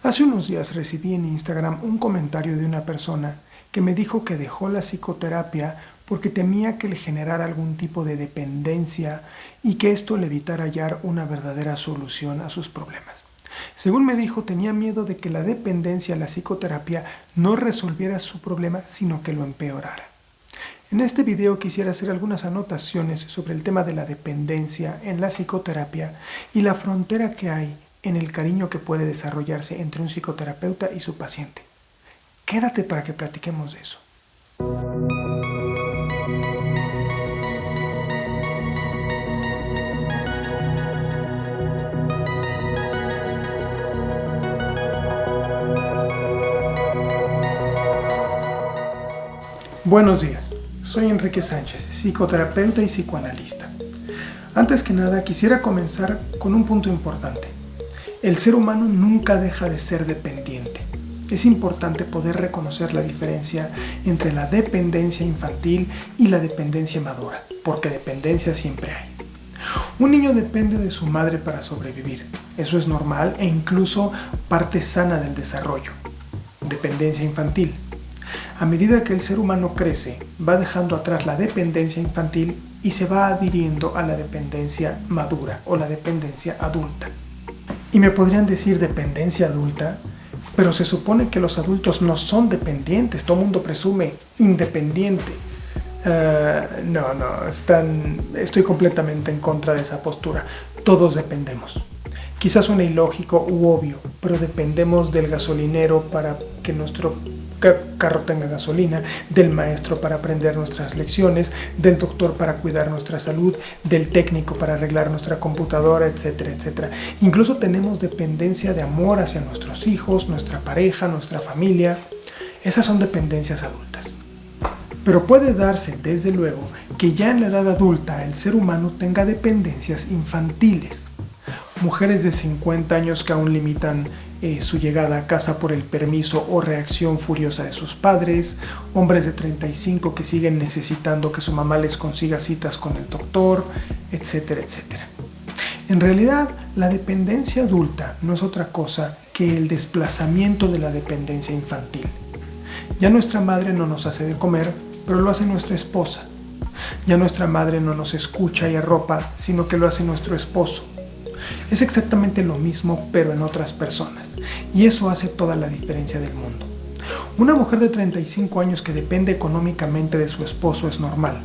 Hace unos días recibí en Instagram un comentario de una persona que me dijo que dejó la psicoterapia porque temía que le generara algún tipo de dependencia y que esto le evitara hallar una verdadera solución a sus problemas. Según me dijo, tenía miedo de que la dependencia a la psicoterapia no resolviera su problema, sino que lo empeorara. En este video quisiera hacer algunas anotaciones sobre el tema de la dependencia en la psicoterapia y la frontera que hay en el cariño que puede desarrollarse entre un psicoterapeuta y su paciente. Quédate para que platiquemos de eso. Buenos días, soy Enrique Sánchez, psicoterapeuta y psicoanalista. Antes que nada, quisiera comenzar con un punto importante. El ser humano nunca deja de ser dependiente. Es importante poder reconocer la diferencia entre la dependencia infantil y la dependencia madura, porque dependencia siempre hay. Un niño depende de su madre para sobrevivir. Eso es normal e incluso parte sana del desarrollo. Dependencia infantil. A medida que el ser humano crece, va dejando atrás la dependencia infantil y se va adhiriendo a la dependencia madura o la dependencia adulta. Y me podrían decir dependencia adulta, pero se supone que los adultos no son dependientes, todo el mundo presume independiente. Estoy completamente en contra de esa postura. Todos dependemos. Quizás suene ilógico u obvio, pero dependemos del gasolinero para que nuestro carro tenga gasolina, del maestro para aprender nuestras lecciones, del doctor para cuidar nuestra salud, del técnico para arreglar nuestra computadora, etcétera, etcétera. Incluso tenemos dependencia de amor hacia nuestros hijos, nuestra pareja, nuestra familia. Esas son dependencias adultas. Pero puede darse, desde luego, que ya en la edad adulta el ser humano tenga dependencias infantiles. Mujeres de 50 años que aún limitan su llegada a casa por el permiso o reacción furiosa de sus padres, hombres de 35 que siguen necesitando que su mamá les consiga citas con el doctor, etcétera, etcétera. En realidad, la dependencia adulta no es otra cosa que el desplazamiento de la dependencia infantil. Ya nuestra madre no nos hace de comer, pero lo hace nuestra esposa. Ya nuestra madre no nos escucha y arropa, sino que lo hace nuestro esposo. Es exactamente lo mismo, pero en otras personas. Y eso hace toda la diferencia del mundo. Una mujer de 35 años que depende económicamente de su esposo es normal.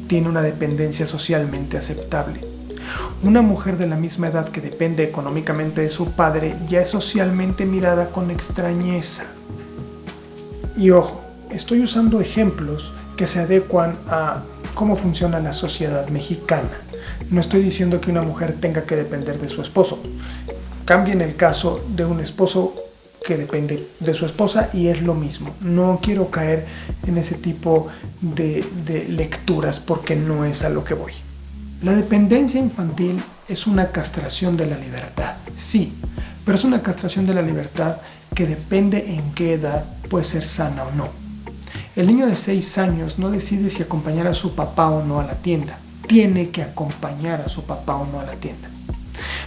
Tiene una dependencia socialmente aceptable. Una mujer de la misma edad que depende económicamente de su padre ya es socialmente mirada con extrañeza. Y ojo, estoy usando ejemplos que se adecuan a cómo funciona la sociedad mexicana. No estoy diciendo que una mujer tenga que depender de su esposo. Cambien el caso de un esposo que depende de su esposa y es lo mismo. No quiero caer en ese tipo de lecturas porque no es a lo que voy. La dependencia infantil es una castración de la libertad, sí, pero es una castración de la libertad que depende en qué edad puede ser sana o no. El niño de 6 años no decide si acompañar a su papá o no a la tienda. Tiene que acompañar a su papá o no a la tienda.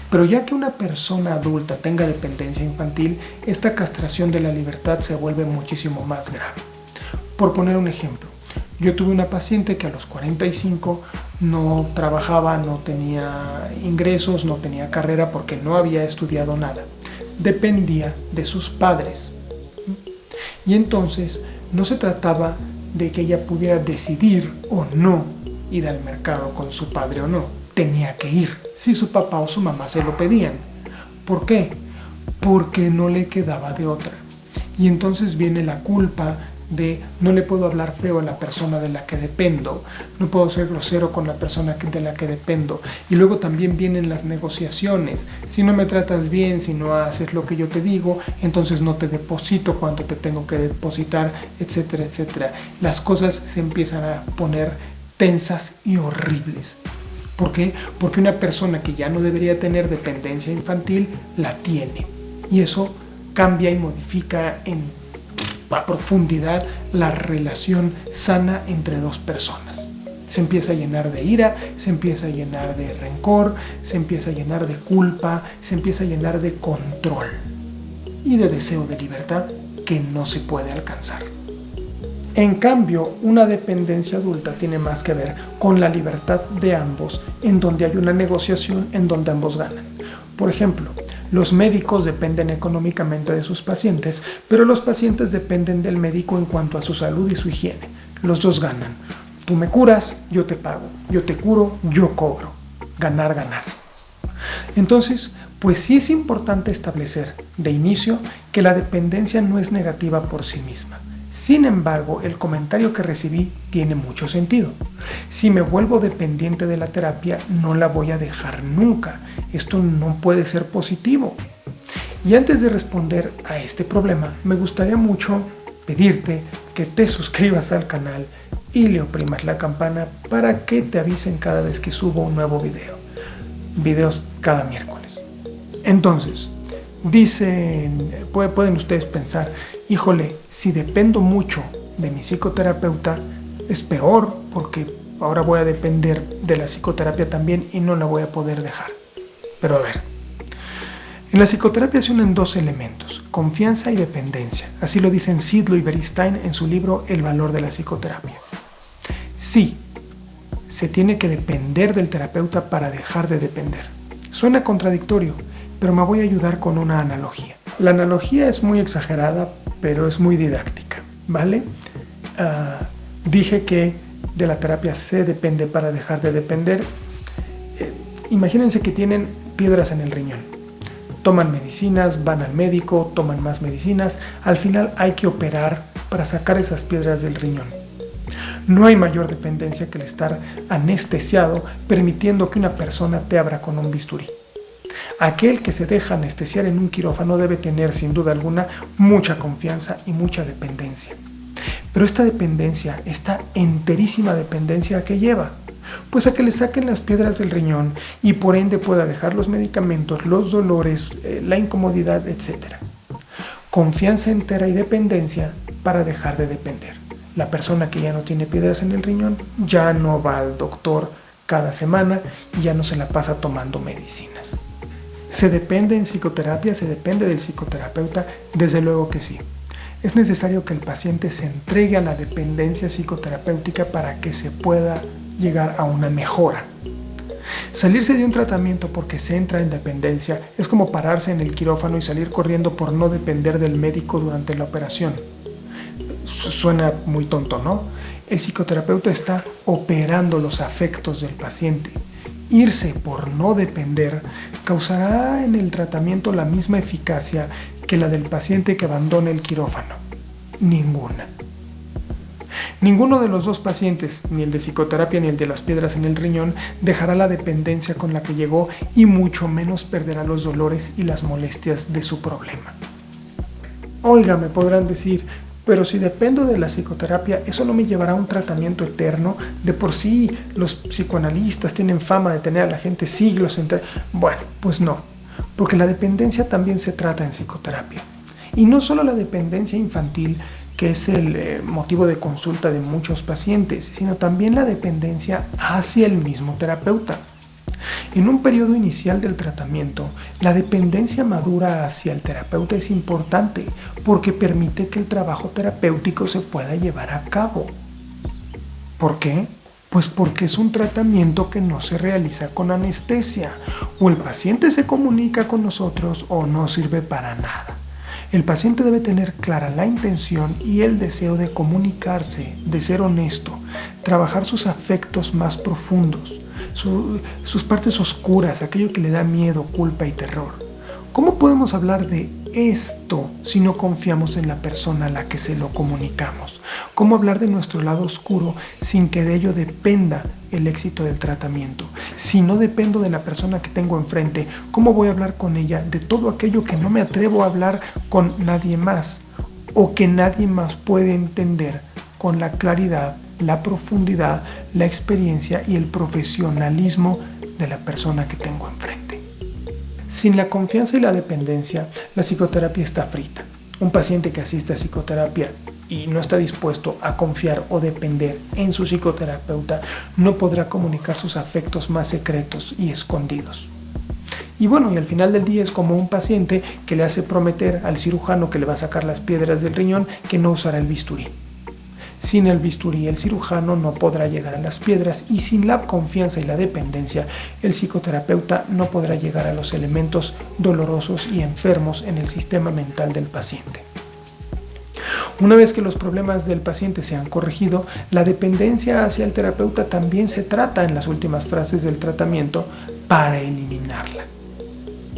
Pero ya que una persona adulta tenga dependencia infantil, esta castración de la libertad se vuelve muchísimo más grave. Por poner un ejemplo, yo tuve una paciente que a los 45 no trabajaba, no tenía ingresos, no tenía carrera porque no había estudiado nada. Dependía de sus padres. Y entonces no se trataba de que ella pudiera decidir o no ir al mercado con su padre o no. Tenía que ir si su papá o su mamá se lo pedían. ¿Por qué? Porque no le quedaba de otra. Y entonces viene la culpa de no le puedo hablar feo a la persona de la que dependo, no puedo ser grosero con la persona de la que dependo. Y luego también vienen las negociaciones. Si no me tratas bien, si no haces lo que yo te digo, entonces no te deposito cuando te tengo que depositar, etcétera, etcétera. Las cosas se empiezan a poner tensas y horribles. ¿Por qué? Porque una persona que ya no debería tener dependencia infantil, la tiene. Y eso cambia y modifica a profundidad la relación sana entre dos personas. Se empieza a llenar de ira, se empieza a llenar de rencor, se empieza a llenar de culpa, se empieza a llenar de control. y de deseo de libertad que no se puede alcanzar. En cambio, una dependencia adulta tiene más que ver con la libertad de ambos, en donde hay una negociación en donde ambos ganan. Por ejemplo, los médicos dependen económicamente de sus pacientes, pero los pacientes dependen del médico en cuanto a su salud y su higiene. Los dos ganan. Tú me curas, yo te pago. Yo te curo, yo cobro. Ganar, ganar. Entonces, pues sí es importante establecer de inicio que la dependencia no es negativa por sí misma. Sin embargo, el comentario que recibí tiene mucho sentido. Si me vuelvo dependiente de la terapia, no la voy a dejar nunca. Esto no puede ser positivo. Y antes de responder a este problema, me gustaría mucho pedirte que te suscribas al canal y le oprimas la campana para que te avisen cada vez que subo un nuevo video. Videos cada miércoles. Entonces, pueden ustedes pensar, híjole, si dependo mucho de mi psicoterapeuta, es peor porque ahora voy a depender de la psicoterapia también y no la voy a poder dejar. Pero a ver, en la psicoterapia se unen dos elementos, confianza y dependencia. Así lo dicen Sidlow y Beristain en su libro El valor de la psicoterapia. Sí, se tiene que depender del terapeuta para dejar de depender. Suena contradictorio, pero me voy a ayudar con una analogía. La analogía es muy exagerada, pero es muy didáctica, ¿vale? Dije que de la terapia se depende para dejar de depender. Imagínense que tienen piedras en el riñón. Toman medicinas, van al médico, toman más medicinas. Al final hay que operar para sacar esas piedras del riñón. No hay mayor dependencia que el estar anestesiado, permitiendo que una persona te abra con un bisturí. Aquel que se deja anestesiar en un quirófano debe tener, sin duda alguna, mucha confianza y mucha dependencia. Pero esta dependencia, esta enterísima dependencia, ¿a qué lleva? Pues a que le saquen las piedras del riñón y por ende pueda dejar los medicamentos, los dolores, la incomodidad, etc. Confianza entera y dependencia para dejar de depender. La persona que ya no tiene piedras en el riñón ya no va al doctor cada semana y ya no se la pasa tomando medicinas. ¿Se depende en psicoterapia? ¿Se depende del psicoterapeuta? Desde luego que sí. Es necesario que el paciente se entregue a la dependencia psicoterapéutica para que se pueda llegar a una mejora. Salirse de un tratamiento porque se entra en dependencia es como pararse en el quirófano y salir corriendo por no depender del médico durante la operación. Suena muy tonto, ¿no? El psicoterapeuta está operando los afectos del paciente. Irse por no depender causará en el tratamiento la misma eficacia que la del paciente que abandona el quirófano. Ninguna. Ninguno de los dos pacientes, ni el de psicoterapia ni el de las piedras en el riñón, dejará la dependencia con la que llegó y mucho menos perderá los dolores y las molestias de su problema. Oiga, me podrán decir, pero si dependo de la psicoterapia, ¿eso no me llevará a un tratamiento eterno? De por sí, los psicoanalistas tienen fama de tener a la gente siglos entre... Bueno, pues no, porque la dependencia también se trata en psicoterapia. Y no solo la dependencia infantil, que es el motivo de consulta de muchos pacientes, sino también la dependencia hacia el mismo terapeuta. En un periodo inicial del tratamiento, la dependencia madura hacia el terapeuta es importante porque permite que el trabajo terapéutico se pueda llevar a cabo. ¿Por qué? Pues porque es un tratamiento que no se realiza con anestesia. O el paciente se comunica con nosotros o no sirve para nada. El paciente debe tener clara la intención y el deseo de comunicarse, de ser honesto, trabajar sus afectos más profundos, sus partes oscuras, aquello que le da miedo, culpa y terror. ¿Cómo podemos hablar de esto si no confiamos en la persona a la que se lo comunicamos? ¿Cómo hablar de nuestro lado oscuro sin que de ello dependa el éxito del tratamiento? Si no dependo de la persona que tengo enfrente, ¿cómo voy a hablar con ella de todo aquello que no me atrevo a hablar con nadie más o que nadie más puede entender con la claridad, la profundidad, la experiencia y el profesionalismo de la persona que tengo enfrente? Sin la confianza y la dependencia, la psicoterapia está frita. Un paciente que asiste a psicoterapia y no está dispuesto a confiar o depender en su psicoterapeuta no podrá comunicar sus afectos más secretos y escondidos. Y bueno, y al final del día es como un paciente que le hace prometer al cirujano que le va a sacar las piedras del riñón que no usará el bisturí. Sin el bisturí, el cirujano no podrá llegar a las piedras, y sin la confianza y la dependencia, el psicoterapeuta no podrá llegar a los elementos dolorosos y enfermos en el sistema mental del paciente. Una vez que los problemas del paciente se han corregido, la dependencia hacia el terapeuta también se trata en las últimas fases del tratamiento para eliminarla.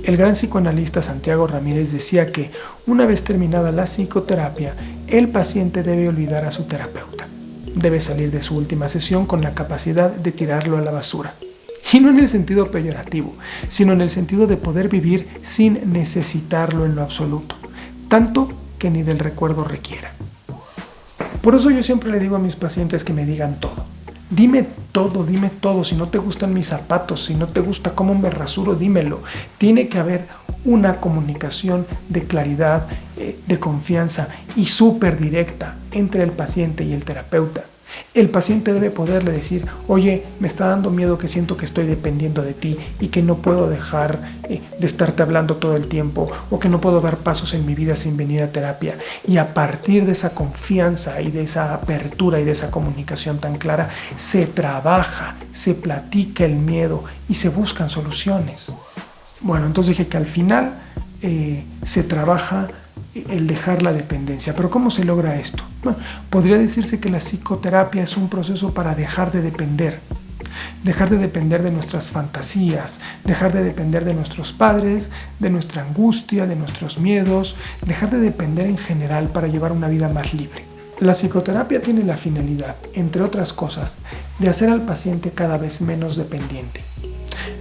El gran psicoanalista Santiago Ramírez decía que una vez terminada la psicoterapia, el paciente debe olvidar a su terapeuta. Debe salir de su última sesión con la capacidad de tirarlo a la basura. Y no en el sentido peyorativo, sino en el sentido de poder vivir sin necesitarlo en lo absoluto, tanto que ni del recuerdo requiera. Por eso yo siempre le digo a mis pacientes que me digan todo. Dime todo. Si no te gustan mis zapatos, si no te gusta cómo me rasuro, dímelo. Tiene que haber una comunicación de claridad, de confianza y súper directa entre el paciente y el terapeuta. El paciente debe poderle decir: oye, me está dando miedo, que siento que estoy dependiendo de ti y que no puedo dejar de estarte hablando todo el tiempo, o que no puedo dar pasos en mi vida sin venir a terapia. Y a partir de esa confianza y de esa apertura y de esa comunicación tan clara, se trabaja, se platica el miedo y se buscan soluciones. Bueno, entonces dije que al final se trabaja el dejar la dependencia. ¿Pero cómo se logra esto? Bueno, podría decirse que la psicoterapia es un proceso para dejar de depender de nuestras fantasías, dejar de depender de nuestros padres, de nuestra angustia, de nuestros miedos, dejar de depender en general para llevar una vida más libre. La psicoterapia tiene la finalidad, entre otras cosas, de hacer al paciente cada vez menos dependiente.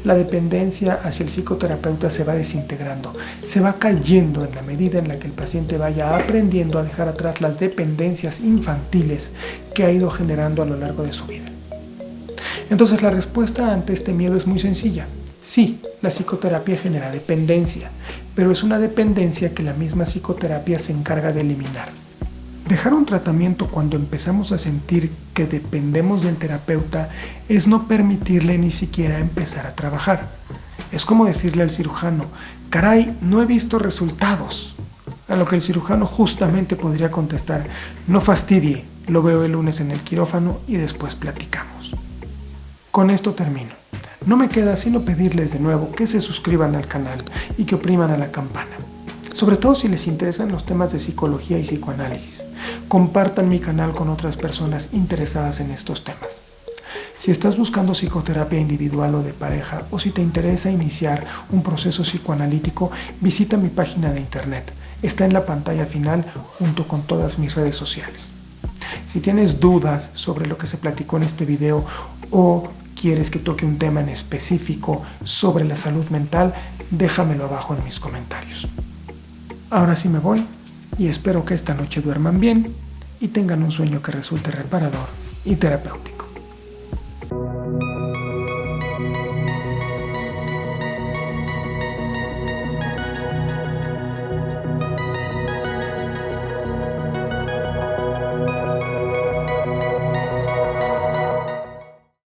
La dependencia hacia el psicoterapeuta se va desintegrando, se va cayendo en la medida en la que el paciente vaya aprendiendo a dejar atrás las dependencias infantiles que ha ido generando a lo largo de su vida. Entonces la respuesta ante este miedo es muy sencilla. Sí, la psicoterapia genera dependencia, pero es una dependencia que la misma psicoterapia se encarga de eliminar. Dejar un tratamiento cuando empezamos a sentir que dependemos del terapeuta es no permitirle ni siquiera empezar a trabajar. Es como decirle al cirujano: caray, no he visto resultados. A lo que el cirujano justamente podría contestar: no fastidie, lo veo el lunes en el quirófano y después platicamos. Con esto termino. No me queda sino pedirles de nuevo que se suscriban al canal y que opriman a la campana. Sobre todo si les interesan los temas de psicología y psicoanálisis. Compartan mi canal con otras personas interesadas en estos temas. Si estás buscando psicoterapia individual o de pareja, o si te interesa iniciar un proceso psicoanalítico, visita mi página de internet. Está en la pantalla final junto con todas mis redes sociales. Si tienes dudas sobre lo que se platicó en este video, o quieres que toque un tema en específico sobre la salud mental, déjamelo abajo en mis comentarios. Ahora sí me voy, y espero que esta noche duerman bien y tengan un sueño que resulte reparador y terapéutico.